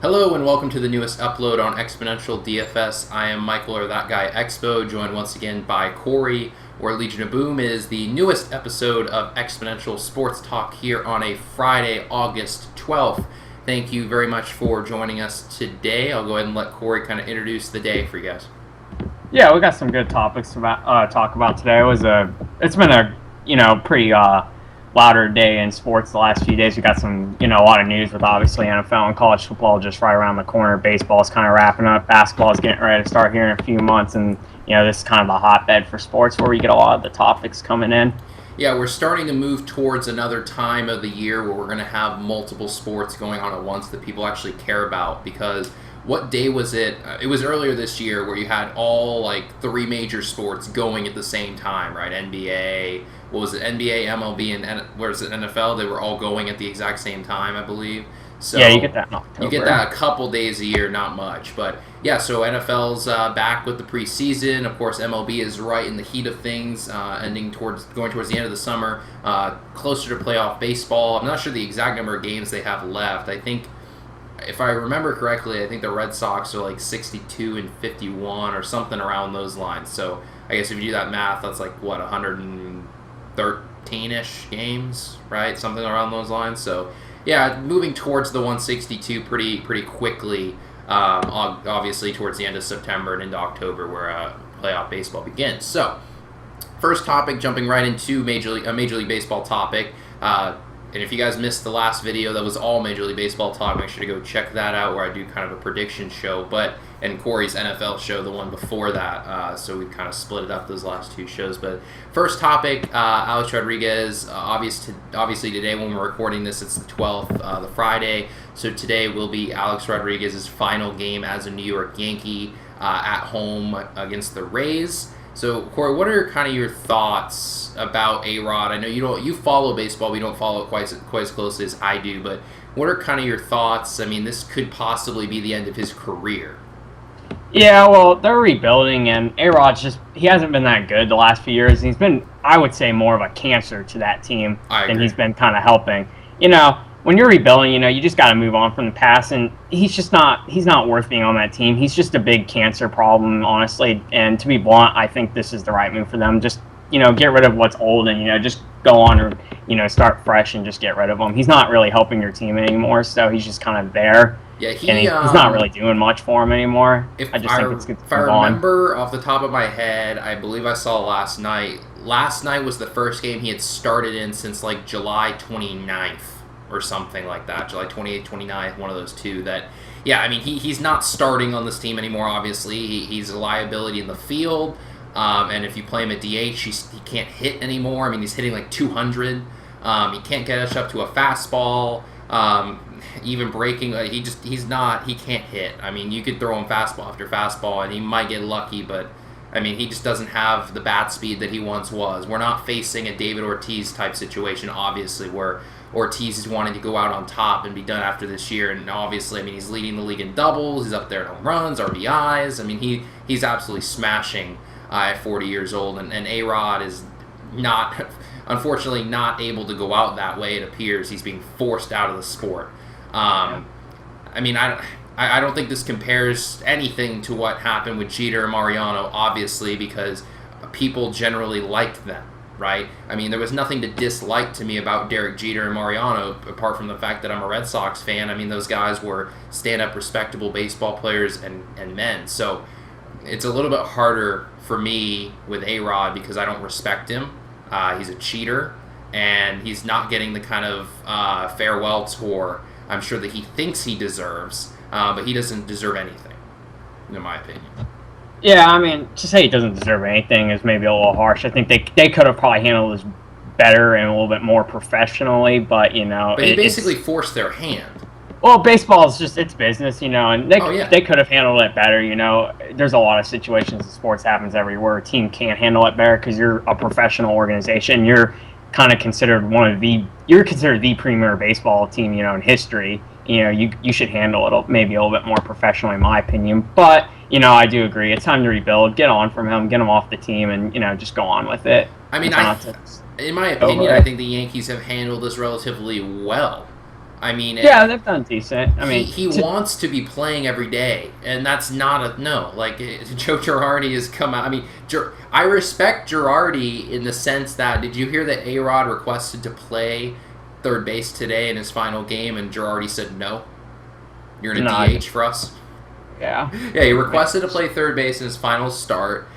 Hello and welcome to the newest upload on Exponential DFS. I am Michael, or that guy Expo, joined once again by Corey, where Legion of Boom is the newest episode of Exponential Sports Talk here on a Friday, August 12th. Thank you very much for joining us today. I'll go ahead and let Corey kind of introduce the day for you guys. Yeah, we got some good topics to talk about today. It's been a pretty louder day in sports the last few days. We got some a lot of news with obviously NFL and college football just right around the corner. Baseball's kind of wrapping up. Basketball's getting ready to start here in a few months, and this is kind of the hotbed for sports where we get a lot of the topics coming in. Yeah, we're starting to move towards another time of the year where we're going to have multiple sports going on at once that people actually care about, because what day was it? It was earlier this year where you had all three major sports going at the same time, right? NBA, what was it? NBA, MLB, and where's it? NFL. They were all going at the exact same time, I believe. So yeah, you get that in October. You get that a couple days a year, not much. But yeah, so NFL's back with the preseason. Of course, MLB is right in the heat of things, going towards the end of the summer, closer to playoff baseball. I'm not sure the exact number of games they have left. I think, if I remember correctly, I think the Red Sox are 62 and 51 or something around those lines. So I guess if you do that math, that's 113-ish games, right? Something around those lines. So yeah, moving towards the 162 pretty quickly. Obviously towards the end of September and into October, where playoff baseball begins. So first topic, jumping right into a Major League Baseball topic. And if you guys missed the last video, that was all Major League Baseball talk. Make sure to go check that out, where I do kind of a prediction show, and Corey's NFL show, the one before that. So we kind of split it up, those last two shows. But first topic, Alex Rodriguez. Obviously today when we're recording this, it's the 12th, the Friday. So today will be Alex Rodriguez's final game as a New York Yankee at home against the Rays. So, Corey, what are kind of your thoughts about A-Rod? I know you follow baseball. We don't follow it quite as closely as I do, but what are kind of your thoughts? I mean, this could possibly be the end of his career. Yeah, well, they're rebuilding, and A-Rod's he hasn't been that good the last few years. He's been, I would say, more of a cancer to that team than he's been kind of helping. When you're rebuilding, you just got to move on from the past, and he's not worth being on that team. He's just a big cancer problem, honestly, and to be blunt, I think this is the right move for them. Just, get rid of what's old and, just go on or, start fresh and just get rid of him. He's not really helping your team anymore, so he's just kind of there. Yeah, he's not really doing much for him anymore. If I remember off the top of my head, I believe I saw last night. Last night was the first game he had started in since, July 29th. Or something like that, July 28th, 29th, one of those two. He's not starting on this team anymore, obviously. He's a liability in the field, and if you play him at DH, he can't hit anymore. He's hitting 200. He can't get up to a fastball, even breaking. He can't hit. You could throw him fastball after fastball, and he might get lucky, but he just doesn't have the bat speed that he once was. We're not facing a David Ortiz type situation, obviously, where Ortiz is wanting to go out on top and be done after this year. And obviously, he's leading the league in doubles. He's up there in home runs, RBIs. He's absolutely smashing at 40 years old. And A-Rod is unfortunately not able to go out that way, it appears. He's being forced out of the sport. I don't think this compares anything to what happened with Jeter and Mariano, obviously, because people generally liked them, right? There was nothing to dislike to me about Derek Jeter and Mariano, apart from the fact that I'm a Red Sox fan. Those guys were stand-up, respectable baseball players and men. So it's a little bit harder for me with A-Rod because I don't respect him. He's a cheater, and he's not getting the kind of farewell tour I'm sure that he thinks he deserves. But he doesn't deserve anything, in my opinion. Yeah, to say he doesn't deserve anything is maybe a little harsh. I think they could have probably handled this better and a little bit more professionally, but, But he basically forced their hand. Well, baseball is just, it's business, and they could have handled it better, There's a lot of situations in sports happens everywhere. A team can't handle it better because you're a professional organization. You're kind of considered you're considered the premier baseball team, in history. You should handle it maybe a little bit more professionally, in my opinion. But, I do agree. It's time to rebuild. Get on from him. Get him off the team and, just go on with it. In my opinion, I think the Yankees have handled this relatively well. I mean, they've done decent. I mean, he wants to be playing every day, and that's not a no. Like Joe Girardi has come out. I mean, I respect Girardi in the sense that did you hear that A-Rod requested to play third base today in his final game, and Girardi said no. You're gonna DH for us. Yeah. Yeah, he requested to play third base in his final start,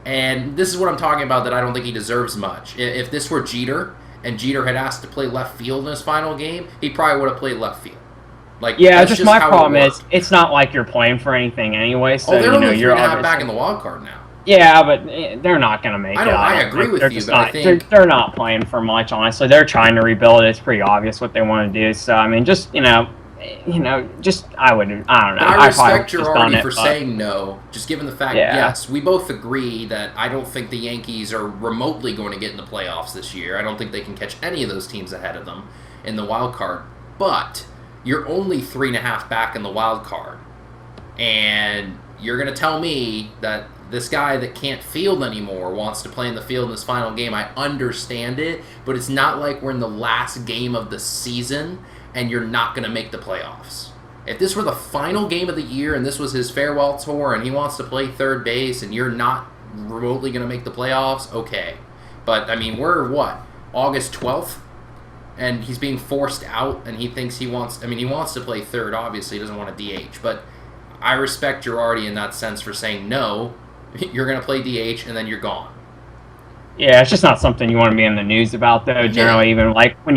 and this is what I'm talking about. That I don't think he deserves much. If this were Jeter, and Jeter had asked to play left field in his final game, he probably would have played left field. Like, yeah, just my problem is it's not like you're playing for anything anyway. So they're only you're back in the wild card now. Yeah, but they're not going to make it. I agree with you, but I think they're not playing for much. Honestly, they're trying to rebuild. It's pretty obvious what they want to do. So I mean, just I wouldn't. I don't know. I respect Girardi for saying no. Just given the fact, yes, we both agree that I don't think the Yankees are remotely going to get in the playoffs this year. I don't think they can catch any of those teams ahead of them in the wild card. But you're only 3.5 back in the wild card, and you're going to tell me that this guy that can't field anymore wants to play in the field in this final game. I understand it, but it's not like we're in the last game of the season and you're not going to make the playoffs. If this were the final game of the year and this was his farewell tour and he wants to play third base and you're not remotely going to make the playoffs, okay. But, I mean, we're, August 12th? And he's being forced out and he thinks he wants to play third, obviously. He doesn't want to DH. But I respect Girardi in that sense for saying, no, you're going to play DH and then you're gone. Yeah, it's just not something you want to be in the news about, though. Generally, even like when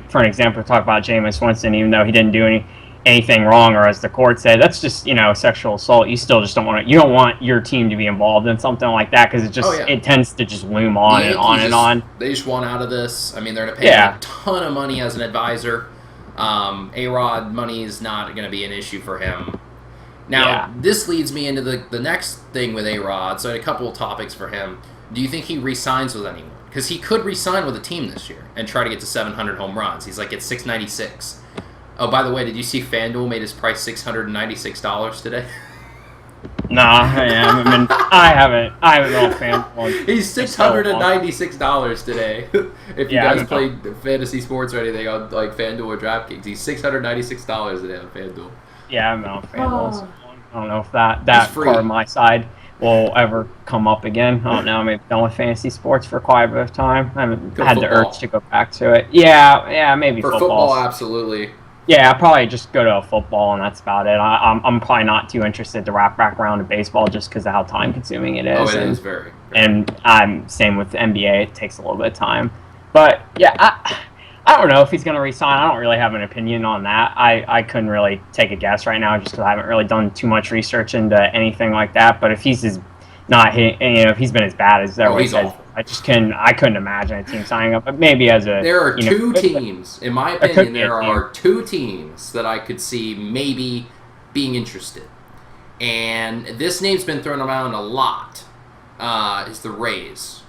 for an example, talk about Jameis Winston, even though he didn't do anything wrong, or as the court said, that's just sexual assault. You still just don't want your team to be involved in something like that because it tends to just loom on and on and on. They just want out of this. I mean, they're going to pay him a ton of money as an advisor. A-Rod money is not going to be an issue for him. Now, this leads me into the next thing with A-Rod. So I had a couple of topics for him. Do you think he re-signs with anyone? Because he could re-sign with a team this year and try to get to 700 home runs. He's like at 696. Oh, by the way, did you see FanDuel made his price $696 today? Nah, I haven't been on FanDuel. He's $696 today. If you guys play fantasy sports or anything on like FanDuel or DraftKings, he's $696 today on FanDuel. Yeah, I'm on FanDuel. So I don't know if that part of my side will ever come up again. I don't know. Maybe done with fantasy sports for quite a bit of time. I haven't had the urge to go back to it. Yeah, maybe for football, absolutely. Yeah, I'll probably just go to a football, and that's about it. I'm probably not too interested to wrap back around to baseball just because of how time-consuming it is. Oh, it is very. And I'm same with the NBA. It takes a little bit of time. But, yeah, I don't know if he's going to resign. I don't really have an opinion on that. I couldn't really take a guess right now just because I haven't really done too much research into anything like that. But if he's if he's been as bad as everybody says, I couldn't imagine a team signing up. But maybe there are two teams, in my opinion, there are two teams that I could see maybe being interested. And this name's been thrown around a lot. Is the Rays.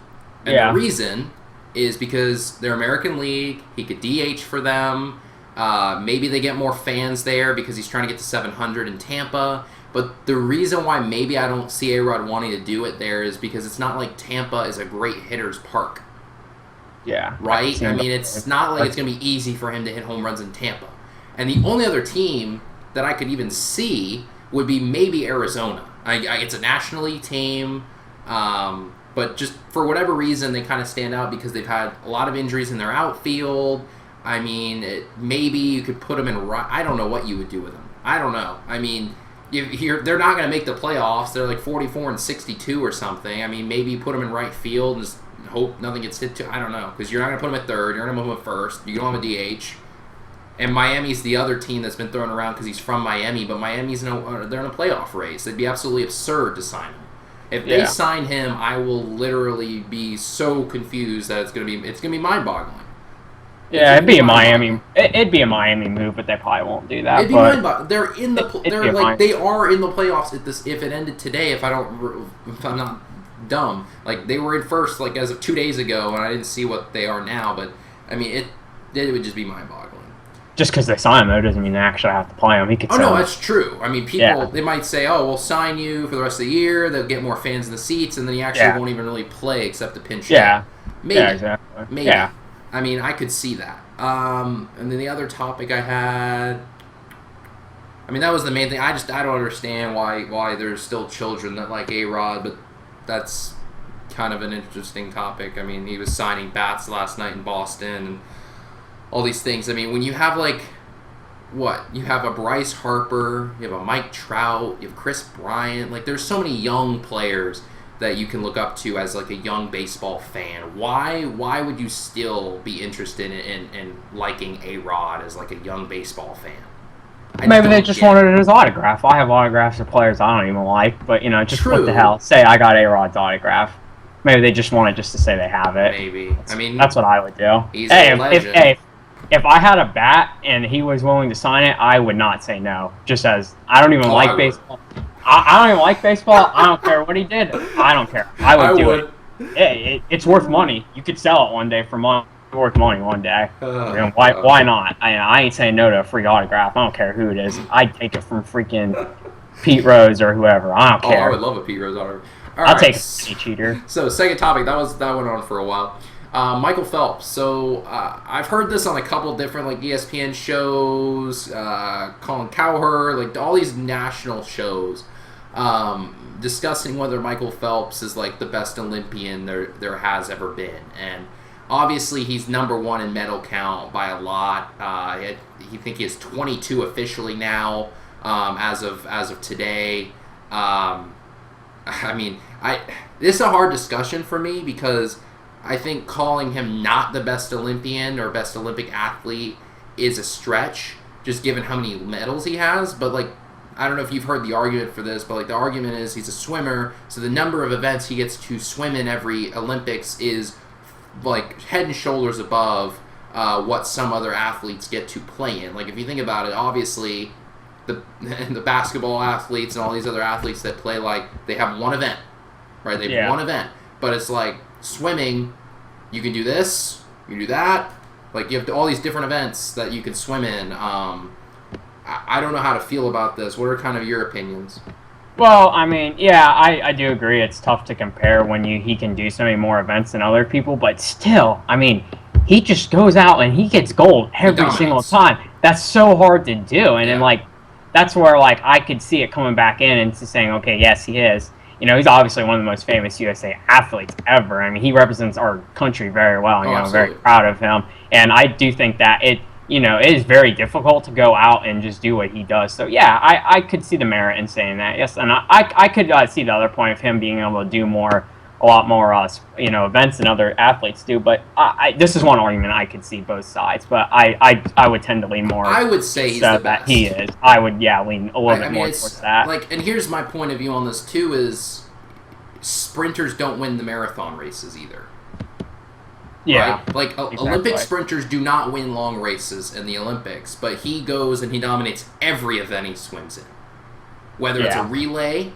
And the reason is because they're American League. He could DH for them. Maybe they get more fans there because he's trying to get to 700 in Tampa. But the reason why maybe I don't see A-Rod wanting to do it there is because it's not like Tampa is a great hitter's park. Yeah. Right? I mean, it's not like it's going to be easy for him to hit home runs in Tampa. And the only other team that I could even see would be maybe Arizona. It's a National League team. But just for whatever reason, they kind of stand out because they've had a lot of injuries in their outfield. I mean, maybe you could put them in right. I don't know what you would do with them. I don't know. I mean, they're not going to make the playoffs. They're like 44-62 or something. I mean, maybe you put them in right field and just hope nothing gets hit to. I don't know, because you're not going to put them at third. You're going to put them at first. You don't have a DH. And Miami's the other team that's been thrown around because he's from Miami. But Miami's they're in a playoff race. It'd be absolutely absurd to sign him. If they sign him, I will literally be so confused that it's gonna be mind-boggling. Yeah, it'd be a Miami. It'd be a Miami move, but they probably won't do that. It'd be mind-boggling. They're in the. They are in the playoffs. If it ended today, if I'm not dumb, like they were in first, like as of 2 days ago, and I didn't see what they are now. But I mean, it would just be mind-boggling. Just because they sign him, though, doesn't mean they actually have to play him. He could. Oh no, that's true. I mean, people they might say, "Oh, we'll sign you for the rest of the year." They'll get more fans in the seats, and then he actually won't even really play except to pinch hit. Yeah, maybe. Yeah, exactly. Maybe. Yeah. I mean, I could see that. And then the other topic I had, I mean, that was the main thing. I don't understand why there's still children that like A-Rod, but that's kind of an interesting topic. I mean, he was signing bats last night in Boston and all these things. I mean, when you have like, what? You have a Bryce Harper, you have a Mike Trout, you have Chris Bryant. Like, there's so many young players that you can look up to as like a young baseball fan. Why would you still be interested in liking A-Rod as like a young baseball fan? Maybe they just wanted his autograph. I have autographs of players I don't even like, but just what the hell? Say I got A-Rod's autograph. Maybe they just wanted just to say they have it. Maybe. I mean, that's what I would do. He's a legend. If I had a bat and he was willing to sign it, I would not say no. Just as I don't even like baseball. I don't even like baseball. I don't care what he did. I don't care. I would do it. It's worth money. You could sell it one day for money. Worth money one day. Why not? I ain't saying no to a free autograph. I don't care who it is. I'd take it from freaking Pete Rose or whoever. I don't care. I would love a Pete Rose autograph. I'll take a cheater. So second topic, that went on for a while. Michael Phelps. So I've heard this on a couple different like ESPN shows, Colin Cowherd, like all these national shows, discussing whether Michael Phelps is like the best Olympian there has ever been, and obviously he's number one in medal count by a lot. I think he has 22 officially now, as of today. I mean, this is a hard discussion for me because I think calling him not the best Olympian or best Olympic athlete is a stretch, just given how many medals he has. But, like, I don't know if you've heard the argument for this, but, like, the argument is he's a swimmer, so the number of events he gets to swim in every Olympics is, like, head and shoulders above what some other athletes get to play in. Like, if you think about it, obviously, the basketball athletes and all these other athletes that play, like, they have one event, right? They have one event. But it's like, swimming, you can do this, you can do that. Like, you have all these different events that you can swim in. I don't know how to feel about this. What are kind of your opinions? Well, I mean, yeah, I do agree. It's tough to compare when he can do so many more events than other people. But still, I mean, he just goes out and he gets gold every single time. That's so hard to do. And then, like, that's where, like, I could see it coming back in and saying, okay, yes, he is. He's obviously one of the most famous USA athletes ever. I mean, he represents our country very well. I'm very proud of him. And I do think that it is very difficult to go out and just do what he does. So, yeah, I could see the merit in saying that, yes. And I could see the other point of him being able to do a lot more, events than other athletes do. But this is one argument I could see both sides. But I would tend to lean more. I would say he's the best. That he is. I would, lean a little bit more towards that. Like, and here's my point of view on this too: is sprinters don't win the marathon races either. Yeah. Right? Like, exactly. Olympic sprinters do not win long races in the Olympics, but he goes and he dominates every event he swims in. Whether it's a relay,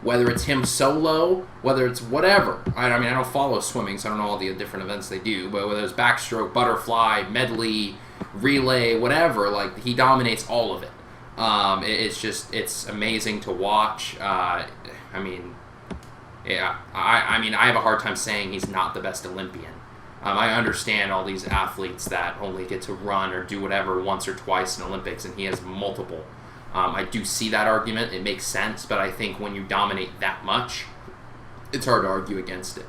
whether it's him solo, whether it's whatever. I mean, I don't follow swimming, so I don't know all the different events they do, but whether it's backstroke, butterfly, medley, relay, whatever, like, he dominates all of it. It's amazing to watch. I mean, I have a hard time saying he's not the best Olympian. I understand all these athletes that only get to run or do whatever once or twice in Olympics, and he has multiple. I do see that argument. It makes sense, but I think when you dominate that much, it's hard to argue against it.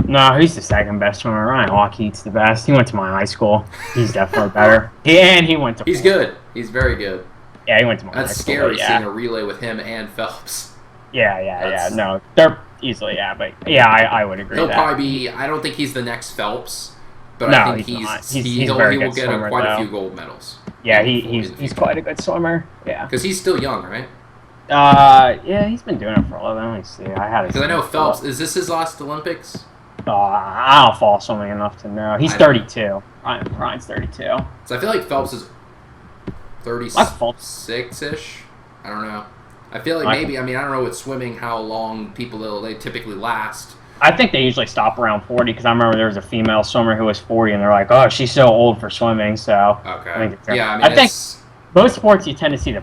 No, he's the second best swimmer. Ryan Lockheed's the best. He went to my high school. He's definitely better. And he went to... He's good. He's very good. Yeah, he went to my high school. That's scary seeing a relay with him and Phelps. Yeah. No, they're easily, but I would agree. He'll probably be... I don't think he's the next Phelps, but I think he will get quite a few gold medals. Yeah, he's quite a good swimmer. Yeah, because he's still young, right? Yeah, he's been doing it for a little bit. Let me see. Because I know Phelps. Is this his last Olympics? I don't follow swimming enough to know. He's 32. Ryan's 32. So I feel like Phelps is 36-ish. I don't know. I feel like maybe. I mean, I don't know with swimming how long they typically last. I think they usually stop around 40 because I remember there was a female swimmer who was 40 and they're like, oh, she's so old for swimming. So okay, I think both sports you tend to see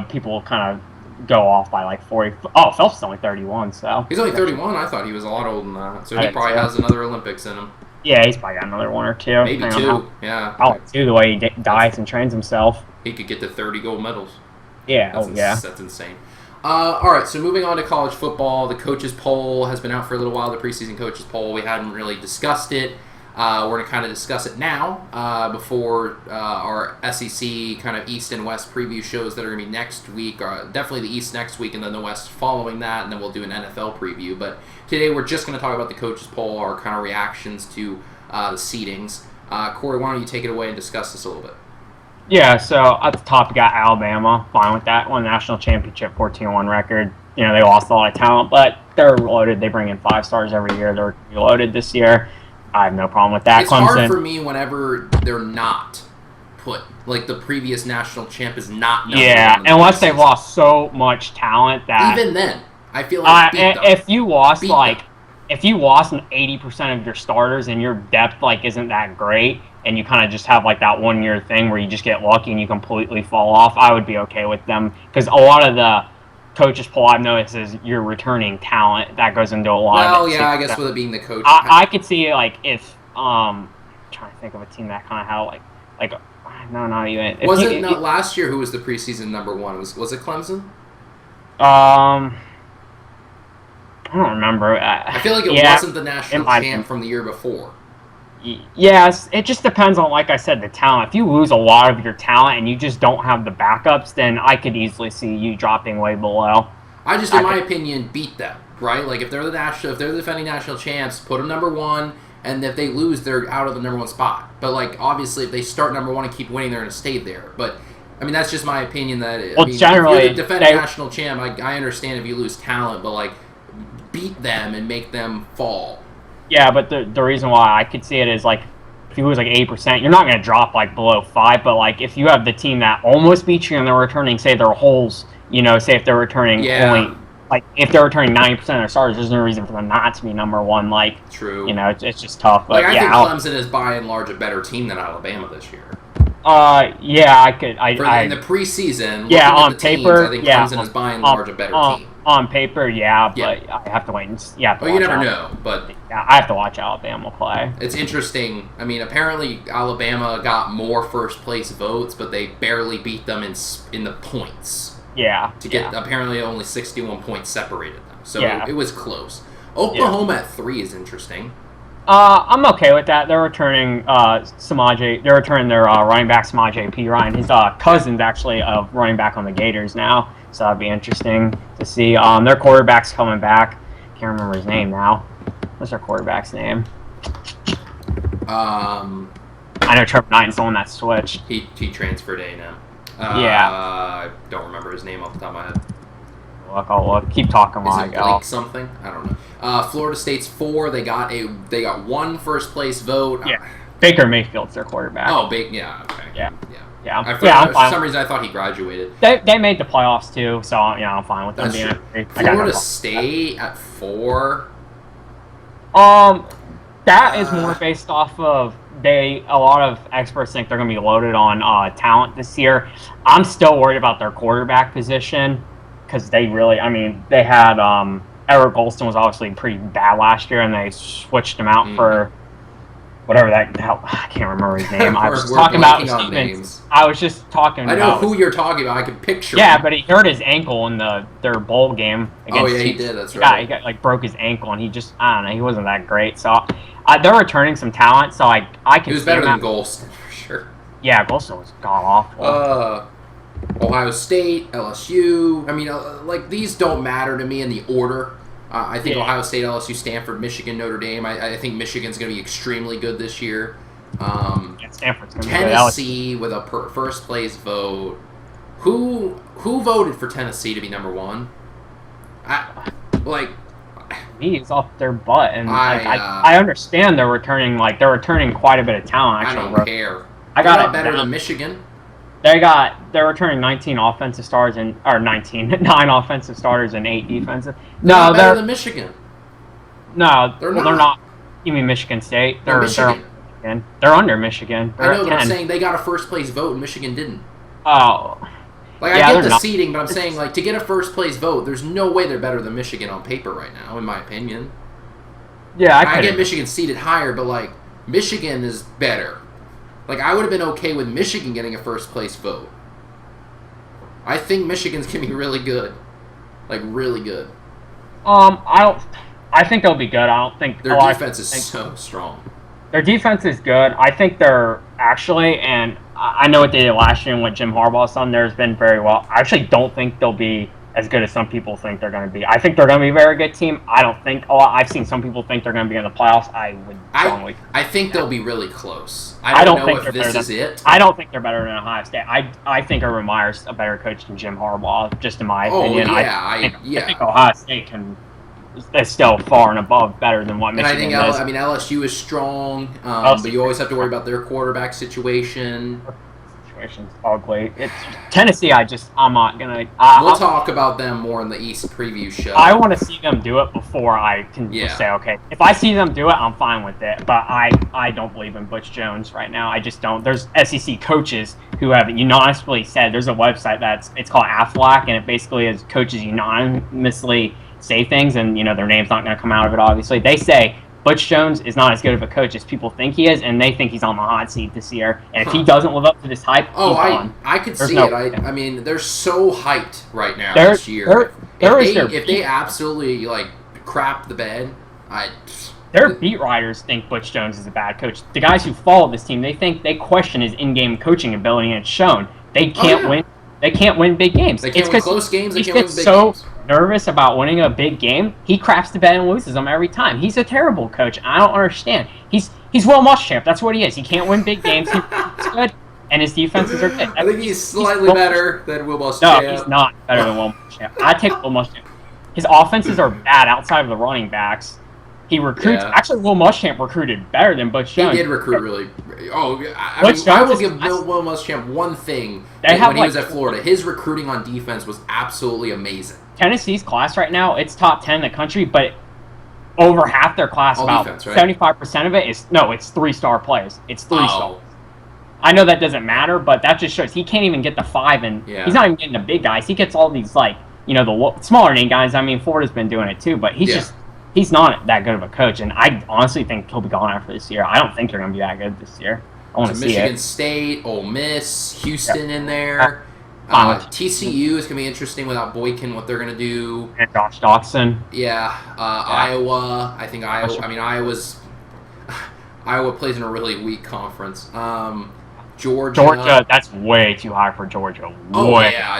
people kind of go off by like 40. Oh, Phelps is only 31, so he's only 31. I thought he was a lot older than that. So he probably has another Olympics in him. Yeah, he's probably got another one or two. Maybe two. Yeah. Probably two, the way he diets and trains himself. He could get to 30 gold medals. Yeah, That's insane. All right, so moving on to college football, the coaches poll has been out for a little while, the preseason coaches poll. We hadn't really discussed it. We're going to kind of discuss it now before our SEC kind of East and West preview shows that are going to be next week. Definitely the East next week and then the West following that, and then we'll do an NFL preview. But today we're just going to talk about the coaches poll, our kind of reactions to the seedings. Corey, why don't you take it away and discuss this a little bit? Yeah, so at the top, you got Alabama. Fine with that. Won the national championship, 14-1 record. They lost a lot of talent, but they're loaded. They bring in 5 stars every year. They're loaded this year. I have no problem with that. It's hard for me whenever they're not put. Like, the previous national champ is not. Yeah, unless they've lost so much talent that. Even then, I feel like if you lost if you lost 80% of your starters and your depth isn't that great, and you kind of just have that 1 year thing where you just get lucky and you completely fall off, I would be okay with them, because a lot of the coaches poll I've noticed is you're returning talent. That goes into a lot of it. Well, yeah, I guess with it being the coach. I could see if I'm trying to think of a team that kind of had no, not even. Was it not last year who was the preseason number one? Was it Clemson? I don't remember. I feel like it wasn't the national champ from the year before. Yes, it just depends on, like I said, the talent. If you lose a lot of your talent and you just don't have the backups, then I could easily see you dropping way below. In my opinion, beat them, right? Like, if they're the defending national champs, put them number one, and if they lose, they're out of the number one spot. But, obviously, if they start number one and keep winning, they're going to stay there. But, that's just my opinion. Generally, if you're the defending national champ, I understand if you lose talent, but, beat them and make them fall. Yeah, but the reason why I could see it is, if you lose 80%, you're not going to drop, below 5, but, if you have the team that almost beat you and they're returning, say, their holes, say if they're returning only, if they're returning 90% of their starters, there's no reason for them not to be number one, True. It's just tough. But, I think Clemson is, by and large, a better team than Alabama this year. Yeah, I could. In the preseason, on teams, paper, I think Clemson is, by and large, a better team. On paper, but I have to wait and see. You never know, but I have to watch Alabama play. It's interesting. Apparently Alabama got more first place votes, but they barely beat them in the points. Yeah. To get apparently only 61 points separated them, so it was close. Oklahoma at 3 is interesting. I'm okay with that. They're returning Samaje. They're returning their running back Samaje P. Ryan. His cousin's actually a running back on the Gators now, so that'd be interesting to see. Their quarterback's coming back. Can't remember his name now. What's their quarterback's name? I know Trevor Knighton's the one that switched. He transferred A&M. I don't remember his name off the top of my head. I'll look. Keep talking while I go. Blake something? I don't know. Florida State's 4. They got 1 first place vote. Yeah. Baker Mayfield's their quarterback. Oh, yeah. Okay. Yeah. For some reason, I thought he graduated. They made the playoffs too, so I'm fine with them being at 3. Florida State at 4. That is more based off of a lot of experts think they're going to be loaded on talent this year. I'm still worried about their quarterback position because they really, they had Eric Golston was obviously pretty bad last year, and they switched him out for whatever I can't remember his name. I was just talking about Stevens. I was just talking about. I know who you're talking about. I can picture. Yeah, but he hurt his ankle in their bowl game against. Oh yeah, he did. That's right. Yeah, he broke his ankle, and he just he wasn't that great. So they're returning some talent. So I can. He was better than Golston for sure. Yeah, Golston was god awful. Ohio State, LSU. These don't matter to me in the order. I think Ohio State, LSU, Stanford, Michigan, Notre Dame. I think Michigan's going to be extremely good this year. Stanford's going to be Tennessee with a first place vote. Who voted for Tennessee to be number 1? He's off their butt, and I understand they're returning quite a bit of talent. Actually, I don't care. I got better than Michigan. They're returning 9 offensive starters and 9 offensive starters and 8 defensive. No, they're better than Michigan. No, they're not. You mean Michigan State? They're Michigan. They're under Michigan. I know, but I'm saying they got a first place vote and Michigan didn't. Oh. I get the seeding, but I'm saying to get a first place vote, there's no way they're better than Michigan on paper right now, in my opinion. Yeah, I get Michigan seeded higher, but Michigan is better. Like, I would have been okay with Michigan getting a first-place vote. I think Michigan's going to be really good. Like, really good. I think they'll be good. I don't think... Their defense is so strong. Their defense is good. I think they're actually, and I know what they did last year and what Jim Harbaugh's done there has been very well. I actually don't think they'll be as good as some people think they're going to be. I think they're going to be a very good team. I don't think I've seen some people think they're going to be in the playoffs. I think they'll be really close. I don't know if this is it. I don't think they're better than Ohio State. I think Urban Meyer's a better coach than Jim Harbaugh, just in my opinion. I think Ohio State is still far and above better than what Michigan is. I mean, LSU is strong, but you always have to worry about their quarterback situation. Situation's ugly. It's Tennessee. I'm not gonna. We'll talk about them more in the East preview show. I want to see them do it before I can just say, okay, if I see them do it, I'm fine with it. But I don't believe in Butch Jones right now. I just don't. There's SEC coaches who have unanimously said, there's a website it's called AFLAC, and it basically is coaches unanimously say things, and their name's not going to come out of it. Obviously, they say Butch Jones is not as good of a coach as people think he is, and they think he's on the hot seat this year. And if he doesn't live up to this hype, he's gone. I could see it. I mean, they're so hyped right now this year. If they absolutely crap the bed, their beat writers think Butch Jones is a bad coach. The guys who follow this team, they question his in-game coaching ability, and it's shown. They can't win. They can't win big games. They can't win close games. They can't win big games. Nervous about winning a big game, he craps the bed and loses them every time. He's a terrible coach. I don't understand. He's Will Muschamp. That's what he is. He can't win big games. He's good, and his defenses are good. I think he's slightly better than Will Muschamp. No, he's not better than Will Muschamp. I take Will Muschamp. His offenses are bad outside of the running backs. He recruits. Yeah. Actually, Will Muschamp recruited better than Butch Jones. He did recruit really. I will give Will Muschamp one thing. When he was at Florida, his recruiting on defense was absolutely amazing. Tennessee's class right now, it's top 10 in the country, but over half their class, about 75% of it it's 3-star players. It's 3-star. I know that doesn't matter, but that just shows he can't even get the 5, and he's not even getting the big guys. He gets all these the smaller name guys. I mean, Florida's been doing it too, but he's not that good of a coach, and I honestly think he'll be gone after this year. I don't think they're going to be that good this year. I want to see Michigan State, Ole Miss, Houston in there. TCU is going to be interesting without Boykin, what they're going to do. And Josh Doxson. Yeah. Iowa. I think Iowa. I mean, Iowa plays in a really weak conference. Georgia. That's way too high for Georgia.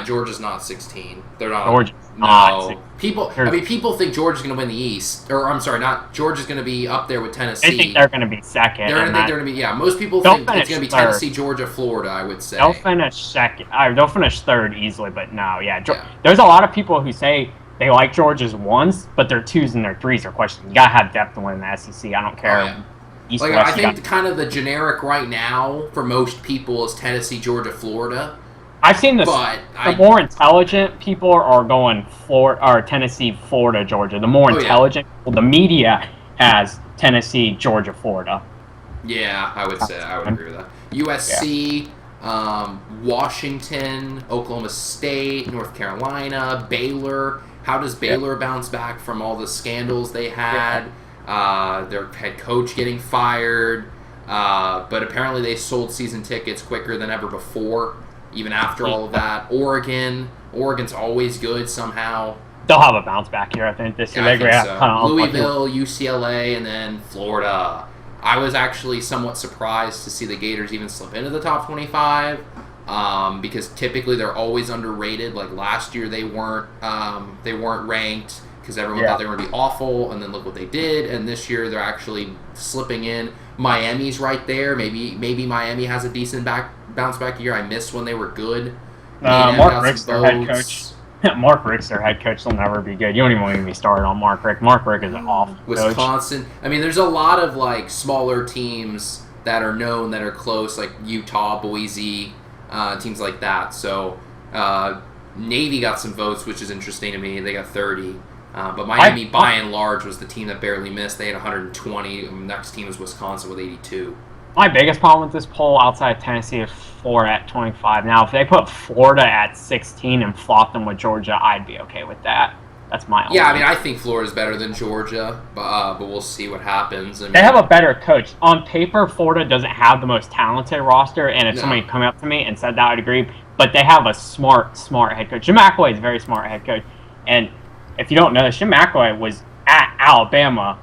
Georgia's not 16. They're not. Georgia's not 16. People think Georgia's going to win the East. Or, I'm sorry, not Georgia's going to be up there with Tennessee. They think they're going to be second. They're going to be, most people think it's going to be Tennessee, Georgia, Florida, I would say. They'll finish second. They'll finish third easily, but no, There's a lot of people who say they like Georgia's 1s, but their 2s and their 3s are questioned. You got to have depth to win the SEC. I don't care. Oh, yeah. East, I think kind of the generic right now for most people is Tennessee, Georgia, Florida. I've seen this. The more intelligent people are going Tennessee, Florida, Georgia. The more intelligent people, the media has Tennessee, Georgia, Florida. Yeah, I would agree with that. USC, Washington, Oklahoma State, North Carolina, Baylor. How does Baylor bounce back from all the scandals they had? Their head coach getting fired, but apparently they sold season tickets quicker than ever before, even after all of that. Oregon's always good somehow. They'll have a bounce back here, I think, this year. I think so. Louisville, UCLA, and then Florida. I was actually somewhat surprised to see the Gators even slip into the top 25, because typically they're always underrated. Like last year, they weren't ranked, because everyone thought they were going to be awful, and then look what they did. And this year, they're actually slipping in. Miami's right there. Maybe Miami has a decent bounce back year. I missed when they were good. Mark Rick's their head coach. Mark Rick's their head coach. They'll never be good. You don't even want to be started on Mark Rick. Mark Rick is an awful Wisconsin. Coach. I mean, there's a lot of smaller teams that are known that are close, like Utah, Boise, teams like that. So Navy got some votes, which is interesting to me. They got 30. But Miami, by and large, was the team that barely missed. They had 120. The next team was Wisconsin with 82. My biggest problem with this poll outside of Tennessee is Florida at 25. Now, if they put Florida at 16 and flop them with Georgia, I'd be okay with that. That's my Yeah, I mean, I think Florida's better than Georgia, but we'll see what happens. They have a better coach. On paper, Florida doesn't have the most talented roster, and if somebody come up to me and said that, I'd agree. But they have a smart head coach. Jim Callaway is a very smart head coach. And if you don't know this, Jim Callaway was at Alabama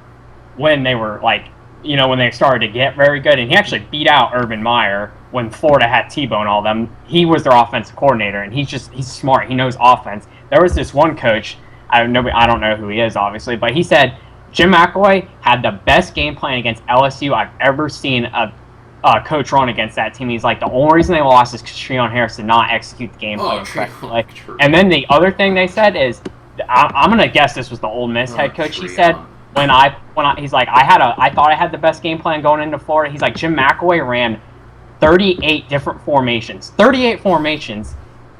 when they were when they started to get very good, and he actually beat out Urban Meyer when Florida had Tebow and all them. He was their offensive coordinator, and he's smart. He knows offense. There was this one coach, I don't know who he is, obviously, but he said Jim Callaway had the best game plan against LSU I've ever seen a coach run against that team. He's like, the only reason they lost is because Treon Harris did not execute the game plan correctly. And then the other thing they said is, I'm gonna guess this was the Ole Miss head coach. He said he's like, I thought I had the best game plan going into Florida. He's like, Jim Callaway ran 38 different formations. 38 formations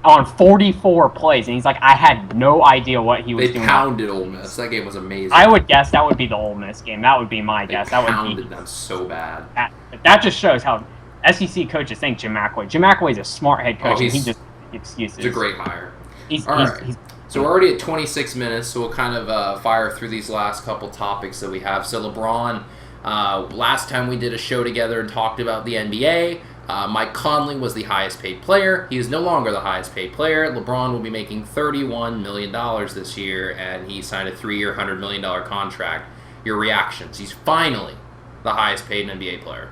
on 44 plays, and he's like, I had no idea what he was doing. They pounded Ole Miss. That game was amazing. I would guess that would be the Ole Miss game. That would be my guess. They pounded them so bad. That just shows how SEC coaches think Jim Callaway. Jim Callaway's a smart head coach, and he just excuses. It's a great hire. So we're already at 26 minutes, so we'll kind of fire through these last couple topics that we have. So LeBron, last time we did a show together and talked about the NBA, Mike Conley was the highest paid player. He is no longer the highest paid player. LeBron will be making $31 million this year, and he signed a 3-year, $100 million contract. Your reactions? He's finally the highest paid NBA player.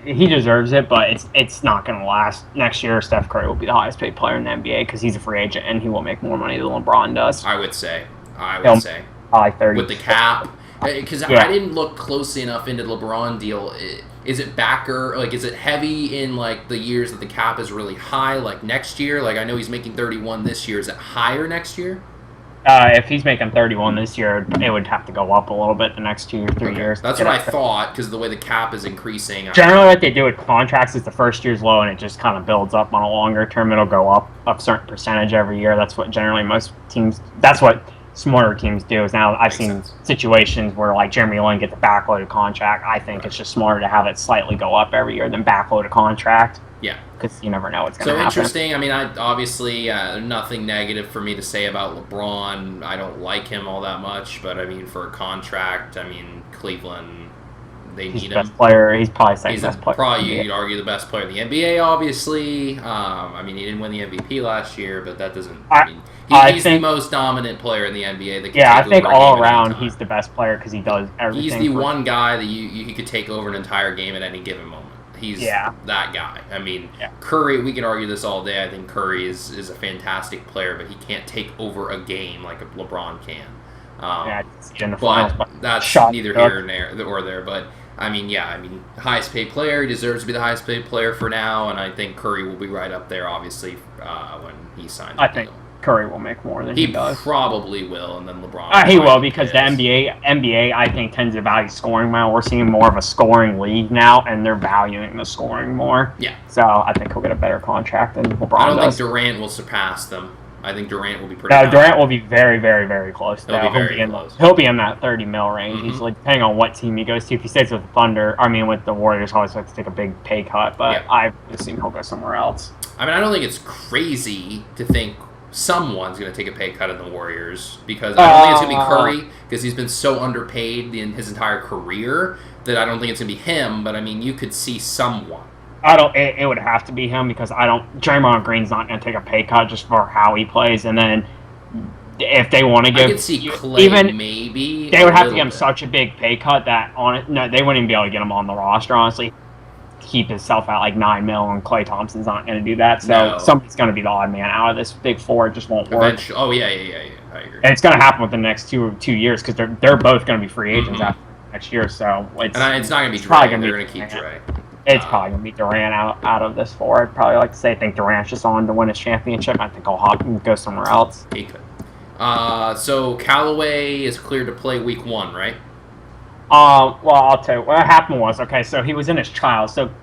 He deserves it, but it's not going to last. Next year, Steph Curry will be the highest paid player in the NBA because he's a free agent and he will make more money than LeBron does. I would say. Probably 30. With the cap. Because I didn't look closely enough into the LeBron deal. Is it is it heavy in the years that the cap is really high, like next year? I know he's making 31 this year. Is it higher next year? If he's making 31 this year, it would have to go up a little bit the next 2 or 3 years. That's what I thought, because the way the cap is increasing. Generally, what they do with contracts is the first year's low, and it just kind of builds up on a longer term. It'll go up a certain percentage every year. That's what generally most teams. That's what smarter teams do. Is now I've seen situations where Jeremy Lin gets a backloaded contract. I think it's just smarter to have it slightly go up every year than backload a contract. Yeah. Because you never know what's going to happen. So interesting. I mean, obviously nothing negative for me to say about LeBron. I don't like him all that much, but I mean, for a contract, Cleveland, they need him. Best player. He's probably second best player. Probably you'd argue the best player in the NBA. Obviously, he didn't win the MVP last year, but that doesn't. He's the most dominant player in the NBA. I think all around he's the best player because he does everything. He's the one guy that you could take over an entire game at any given moment. He's that guy. Curry, we can argue this all day. I think Curry is a fantastic player, but he can't take over a game like a LeBron can. But that's neither here nor there. But, highest paid player. He deserves to be the highest paid player for now, and I think Curry will be right up there, obviously, when he signs the deal. Curry will make more than he does. He probably will, and then LeBron. He will because the NBA, I think, tends to value scoring more. We're seeing more of a scoring league now, and they're valuing the scoring more. Yeah. So I think he'll get a better contract than LeBron. I don't think Durant will surpass them. I think Durant will be pretty. No, Durant will be very, very, very close. He'll be very close. He'll be in that 30 mil range easily, depending on what team he goes to. If he stays with the with the Warriors, he'll always have to take a big pay cut. But I assume he'll go somewhere else. I don't think it's crazy to think someone's going to take a pay cut in the Warriors because I don't think it's going to be Curry because he's been so underpaid in his entire career that I don't think it's going to be him. But you could see someone. It would have to be him because Draymond Green's not going to take a pay cut just for how he plays, and then if they want to give, I could see Clay maybe. They would have to give him such a big pay cut that they wouldn't even be able to get him on the roster. Honestly, keep himself at $9 million, and Klay Thompson's not going to do that. So somebody's going to be the odd man out of this big four. It just won't work. Oh yeah. I agree. And it's going to happen within the next two years because they're both going to be free agents after next year. So it's not going to be Dre. They're going to keep Dre. It's probably going to be Durant out of this four. I'd probably like to say I think Durant's just on to win his championship. I think I'll go somewhere else. He could. So Callaway is cleared to play week 1, right? Well, I'll tell you. What happened was, so he was in his trial. So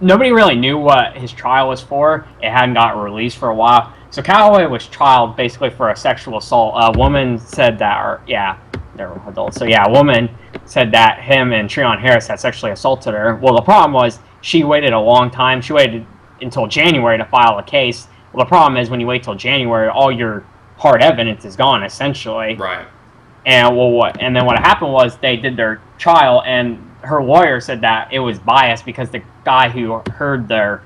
nobody really knew what his trial was for. It hadn't got released for a while. So Callaway was trialed basically for a sexual assault. A woman said that, they're adults. So a woman said that him and Treon Harris had sexually assaulted her. Well, the problem was she waited a long time. She waited until January to file a case. Well, the problem is when you wait till January, all your hard evidence is gone essentially. Right. And and then what happened was they did their trial, and her lawyer said that it was biased because the guy who heard their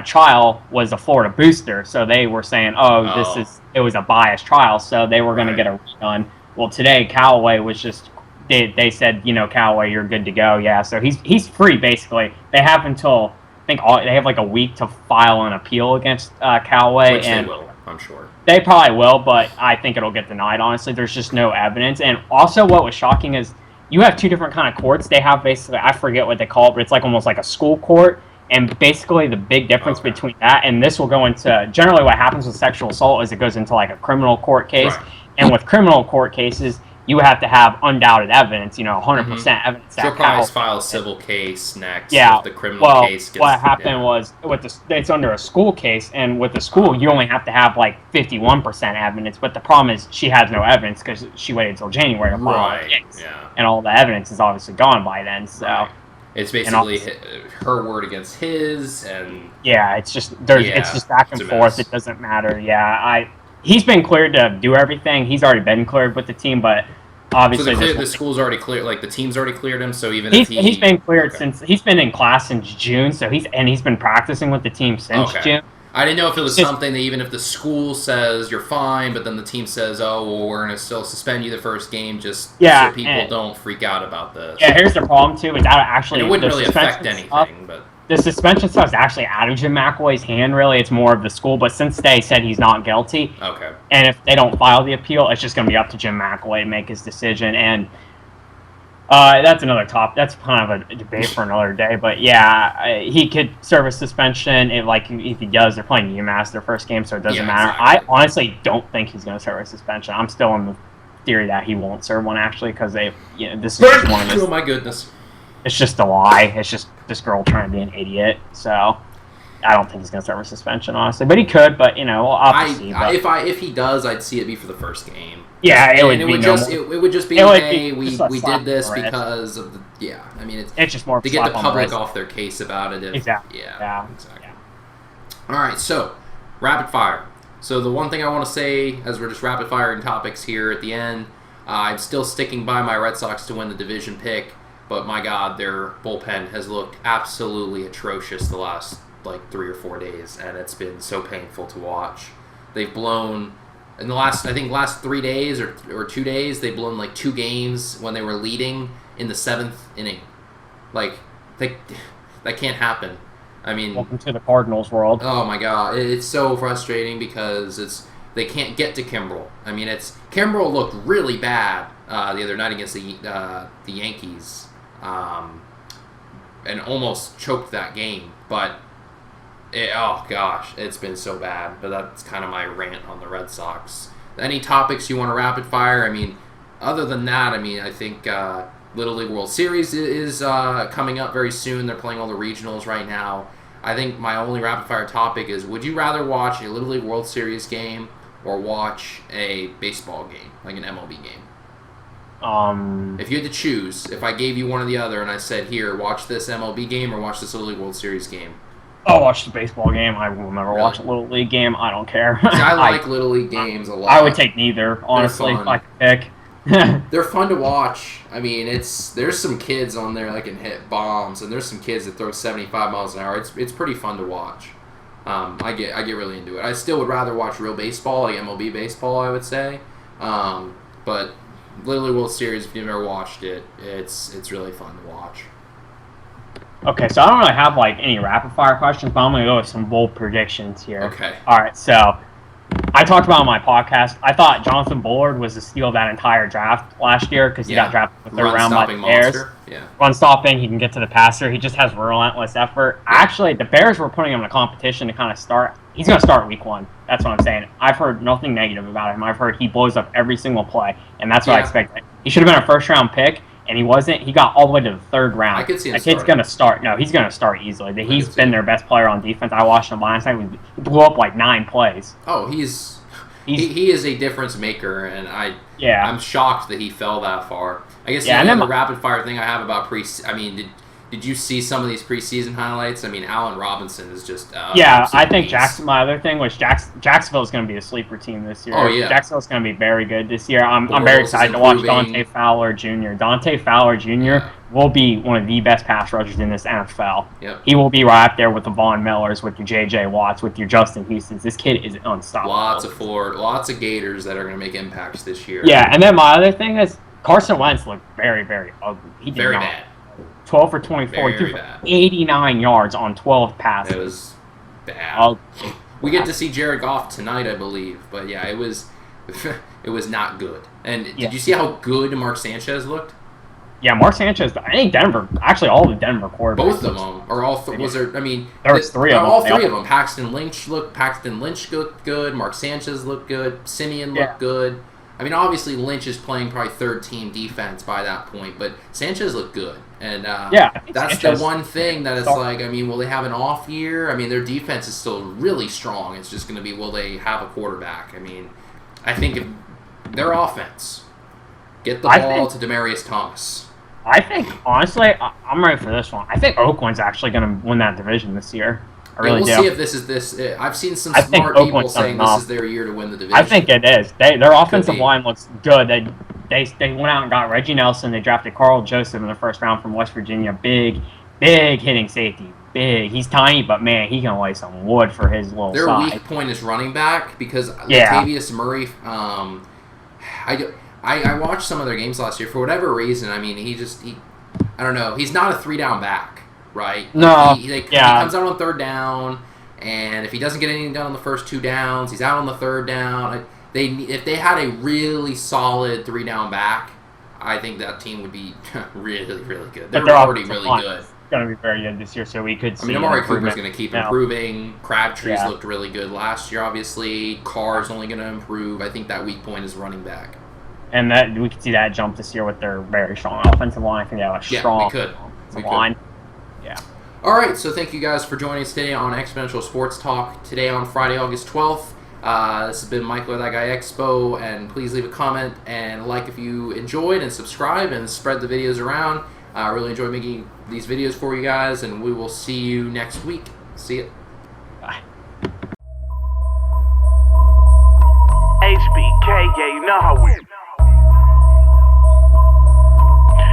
trial was a Florida booster. So they were saying, it was a biased trial, so they were going to get a redone. Well, today Callaway was just they said, Callaway, you're good to go. Yeah, so he's free basically. They have until they have like a week to file an appeal against Callaway, which and they will, I'm sure. They probably will, but I think it'll get denied, honestly. There's just no evidence. And also what was shocking is you have two different kind of courts. They have basically, I forget what they call it, but it's like almost like a school court. And basically the big difference between that and this will go into, generally what happens with sexual assault is it goes into like a criminal court case. Right. And with criminal court cases, you have to have undoubted evidence, 100% evidence. She'll probably file a civil case next. Yeah. If the criminal case gets, what happened was it's under a school case, and with the school, you only have to have like 51% evidence. But the problem is she has no evidence because she waited until January to file the case. Yeah. And all the evidence is obviously gone by then. So right. It's basically her word against his, and it's just it's just back and forth. It doesn't matter. Yeah, he's been cleared to do everything. He's already been cleared with the team, but obviously the school's already cleared. Like the team's already cleared him. So even he's been cleared since he's been in class since June. So he's been practicing with the team since June. I didn't know if it was something that even if the school says you're fine, but then the team says, oh, well, we're going to still suspend you the first game so people don't freak out about this. Yeah, here's the problem, too, is that actually... And it wouldn't really affect anything, but... The suspension stuff is actually out of Jim McElway's hand, really. It's more of the school, but since they said he's not guilty, and if they don't file the appeal, it's just going to be up to Jim McElway to make his decision, and... that's another topic. That's kind of a debate for another day. But yeah, he could serve a suspension. If he does, they're playing UMass their first game, so it doesn't matter. Exactly. I honestly don't think he's going to serve a suspension. I'm still in the theory that he won't serve one actually because this is just one of his. Oh my goodness! It's just a lie. It's just this girl trying to be an idiot. So I don't think he's going to serve a suspension honestly, but he could. But we'll have to see. If he does, I'd see it be for the first game. Yeah, it would just be hey, we did this because of the I mean it's just more to get the public off their case about it. Exactly. Exactly. Yeah. All right, so rapid fire. So the one thing I want to say as we're just rapid firing topics here at the end, I'm still sticking by my Red Sox to win the division pick, but my God, their bullpen has looked absolutely atrocious the last 3 or 4 days, and it's been so painful to watch. They've blown. In the last 3 days or 2 days, they've blown 2 games when they were leading in the 7th inning. That can't happen. I mean, welcome to the Cardinals world. Oh my God, it's so frustrating because they can't get to Kimbrel. I mean, Kimbrel looked really bad the other night against the Yankees, and almost choked that game, but. Oh gosh, it's been so bad, but that's kind of my rant on the Red Sox. Any topics you want to rapid fire? I mean, other than that, I think Little League World Series is coming up very soon. They're playing all the regionals right now. I think my only rapid fire topic is: would you rather watch a Little League World Series game or watch a baseball game, like an MLB game? If you had to choose, if I gave you one or the other, and I said, "Here, watch this MLB game or watch this Little League World Series game." I'll watch the baseball game. I will never watch a Little League game. I don't care. See, I like Little League games a lot. I would take neither, honestly, if I could pick. They're fun to watch. I mean, there's some kids on there that can hit bombs, and there's some kids that throw 75 miles an hour. It's pretty fun to watch. I get really into it. I still would rather watch real baseball, like MLB baseball, I would say. But Little League World Series, if you've never watched it, it's really fun to watch. Okay, so I don't really have any rapid fire questions, but I'm going to go with some bold predictions here. Okay. All right, so I talked about on my podcast, I thought Jonathan Bullard was the steal of that entire draft last year because he got drafted in the 3rd round by the Bears. Yeah. Run stopping, he can get to the passer. He just has relentless effort. Yeah. Actually, the Bears were putting him in a competition to kind of start. He's going to start week 1. That's what I'm saying. I've heard nothing negative about him. I've heard he blows up every single play, and that's what I expected. He should have been a first-round pick. And he wasn't. He got all the way to the 3rd round. I could see him. That kid's going to start. No, he's going to start easily. He's been their best player on defense. I watched him last night. He blew up 9 plays. Oh, he is a difference maker, and I'm shocked that he fell that far. I guess the rapid fire thing I have about did Did you see some of these preseason highlights? I mean, Allen Robinson is just yeah. I think my other thing was Jacksonville is going to be a sleeper team this year. Oh yeah, Jacksonville's going to be very good this year. I'm very excited to watch Dante Fowler Jr. Dante Fowler Jr. will be one of the best pass rushers in this NFL. Yep. He will be right up there with the Von Millers, with your J.J. Watts, with your Justin Houstons. This kid is unstoppable. Lots of Gators that are going to make impacts this year. Yeah, and then my other thing is Carson Wentz looked very, very ugly. He did very not. Bad. 12 for 24. He threw 89 yards on 12 passes. It was bad. We get to see Jared Goff tonight, I believe. But yeah, it was it was not good. And did you see how good Mark Sanchez looked? Yeah, Mark Sanchez. I think Denver. Actually, all the Denver quarterbacks. Both of them, or all. Was there? I mean, there was three of them. All three of them. Paxton Lynch looked good. Mark Sanchez looked good. Simeon looked good. I mean, obviously Lynch is playing probably third-team defense by that point, but Sanchez looked good, and that's Sanchez, the one thing that it's like. I mean, will they have an off year? I mean, their defense is still really strong. It's just going to be, will they have a quarterback? I mean, I think if their offense get the ball to Demaryius Thomas. I think honestly, I'm ready for this one. I think Oakland's actually going to win that division this year. We'll see if this is this. I've seen some smart people saying this is their year to win the division. I think it is. Their offensive line looks good. They went out and got Reggie Nelson. They drafted Carl Joseph in the first round from West Virginia. Big hitting safety. Big. He's tiny, but man, he can lay some wood for his little size. Their weak point is running back because Latavius Murray. I watched some of their games last year for whatever reason. I mean, he I don't know. He's not a 3-down back. Right? No. He comes out on third down, and if he doesn't get anything done on the first 2 downs, he's out on the third down. If they had a really solid 3-down back, I think that team would be really, really good. They're already really good. It's going to be very good this year, so we could see. I mean, Amari Cooper's going to keep improving. Crabtree's looked really good last year, obviously. Carr's only going to improve. I think that weak point is running back. And that we could see that jump this year with their very strong offensive line. I think they have a strong offensive line. Yeah. All right, so thank you guys for joining us today on Exponential Sports Talk. Today on Friday, August 12th. This has been Michael, That Guy Expo, and please leave a comment and like if you enjoyed, and subscribe and spread the videos around. I really enjoy making these videos for you guys, and we will see you next week. See ya. Bye. HBK, yeah, you know how we.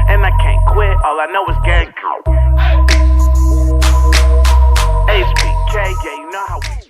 And I can't quit, all I know is gang. HBK, yeah, you know how we